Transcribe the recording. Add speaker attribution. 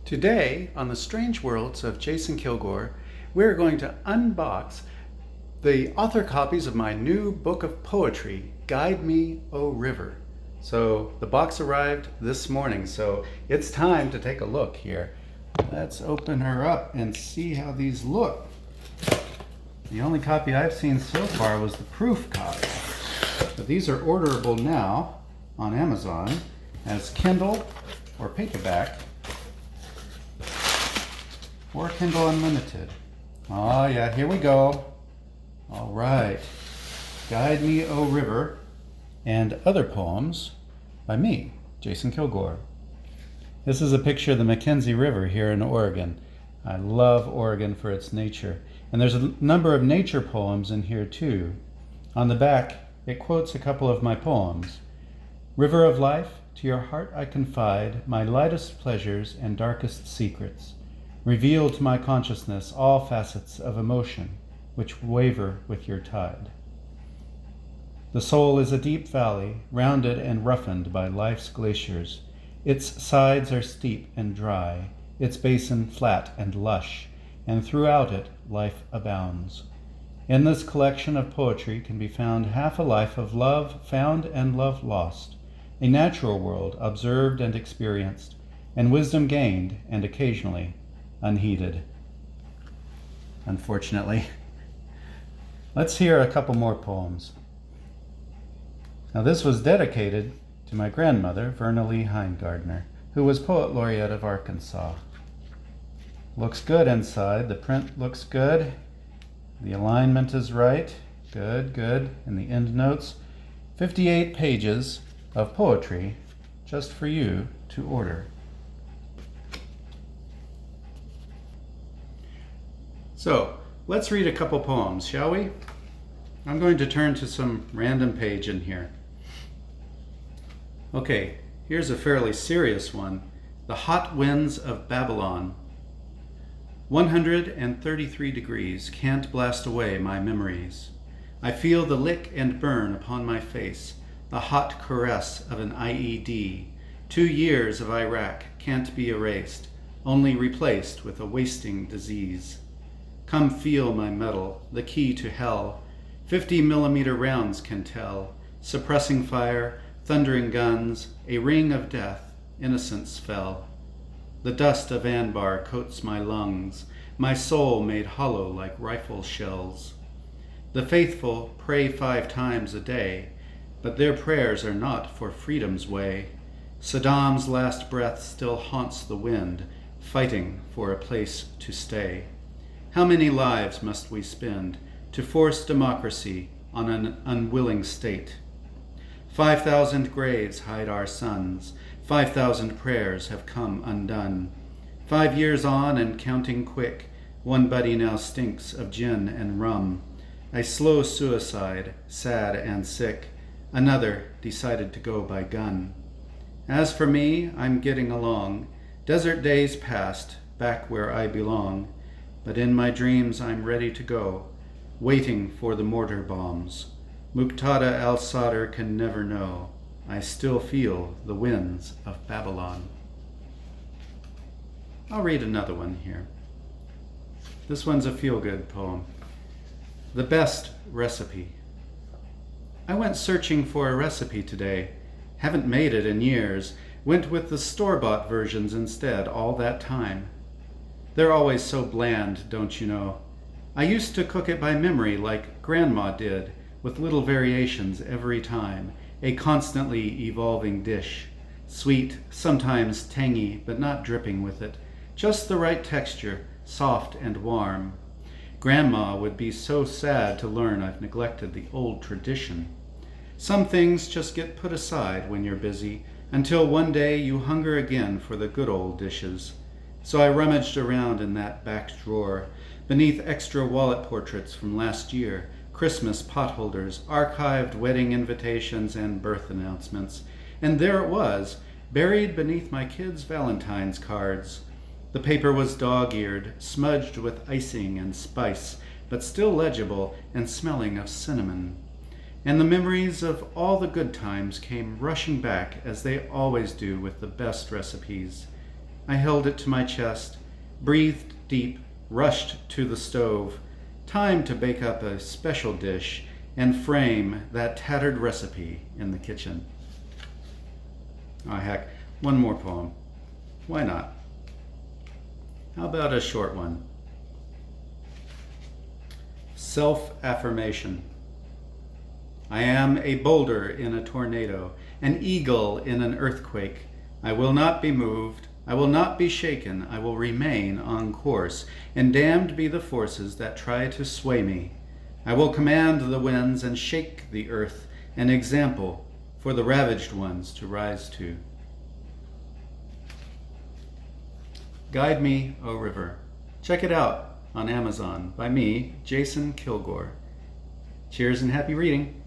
Speaker 1: Today, on the Strange Worlds of Jason Kilgore, we're going to unbox the author copies of my new book of poetry, Guide Me, O River. So the box arrived this morning, so it's time to take a look here. Let's open her up and see how these look. The only copy I've seen so far was the proof copy, but these are orderable now on Amazon as Kindle or paperback or Kindle Unlimited. Oh yeah, here we go. All right. Guide Me, O River, and Other Poems by me, Jason Kilgore. This is a picture of the Mackenzie River here in Oregon. I love Oregon for its nature. And there's a number of nature poems in here too. On the back, it quotes a couple of my poems. River of life, to your heart I confide my lightest pleasures and darkest secrets. Reveal to my consciousness all facets of emotion which waver with your tide. The soul is a deep valley, rounded and roughened by life's glaciers. Its sides are steep and dry, its basin flat and lush, and throughout it life abounds. In this collection of poetry can be found half a life of love found and love lost, a natural world observed and experienced, and wisdom gained and occasionally unheeded. Unfortunately. Let's hear a couple more poems. Now this was dedicated to my grandmother, Verna Lee Heingardner, who was Poet Laureate of Arkansas. Looks good inside. The print looks good. The alignment is right. Good, good. And the end notes. 58 pages of poetry just for you to order. So, let's read a couple poems, shall we? I'm going to turn to some random page in here. Okay, here's a fairly serious one. The Hot Winds of Babylon. 133 degrees can't blast away my memories. I feel the lick and burn upon my face, the hot caress of an IED. 2 years of Iraq can't be erased, only replaced with a wasting disease. Come feel my metal, the key to hell. 50mm rounds can tell, suppressing fire, thundering guns, a ring of death, innocence fell. The dust of Anbar coats my lungs, my soul made hollow like rifle shells. The faithful pray 5 times a day, but their prayers are not for freedom's way. Saddam's last breath still haunts the wind, fighting for a place to stay. How many lives must we spend to force democracy on an unwilling state? 5,000 graves hide our sons, 5,000 prayers have come undone. 5 years on and counting quick, one buddy now stinks of gin and rum. A slow suicide, sad and sick, another decided to go by gun. As for me, I'm getting along, desert days past, back where I belong. But in my dreams I'm ready to go, waiting for the mortar bombs. Muqtada al-Sadr can never know. I still feel the winds of Babylon. I'll read another one here. This one's a feel-good poem. The Best Recipe. I went searching for a recipe today. Haven't made it in years. Went with the store-bought versions instead all that time. They're always so bland, don't you know? I used to cook it by memory like Grandma did, with little variations every time, a constantly evolving dish. Sweet, sometimes tangy, but not dripping with it. Just the right texture, soft and warm. Grandma would be so sad to learn I've neglected the old tradition. Some things just get put aside when you're busy, until one day you hunger again for the good old dishes. So I rummaged around in that back drawer, beneath extra wallet portraits from last year, Christmas potholders, archived wedding invitations, and birth announcements. And there it was, buried beneath my kids' Valentine's cards. The paper was dog-eared, smudged with icing and spice, but still legible and smelling of cinnamon. And the memories of all the good times came rushing back as they always do with the best recipes. I held it to my chest, breathed deep, rushed to the stove. Time to bake up a special dish and frame that tattered recipe in the kitchen. Oh, heck, one more poem. Why not? How about a short one? Self-affirmation. I am a boulder in a tornado, an eagle in an earthquake. I will not be moved. I will not be shaken. I will remain on course, and damned be the forces that try to sway me. I will command the winds and shake the earth, an example for the ravaged ones to rise to. Guide Me, O River. Check it out on Amazon by me, Jason Kilgore. Cheers and happy reading.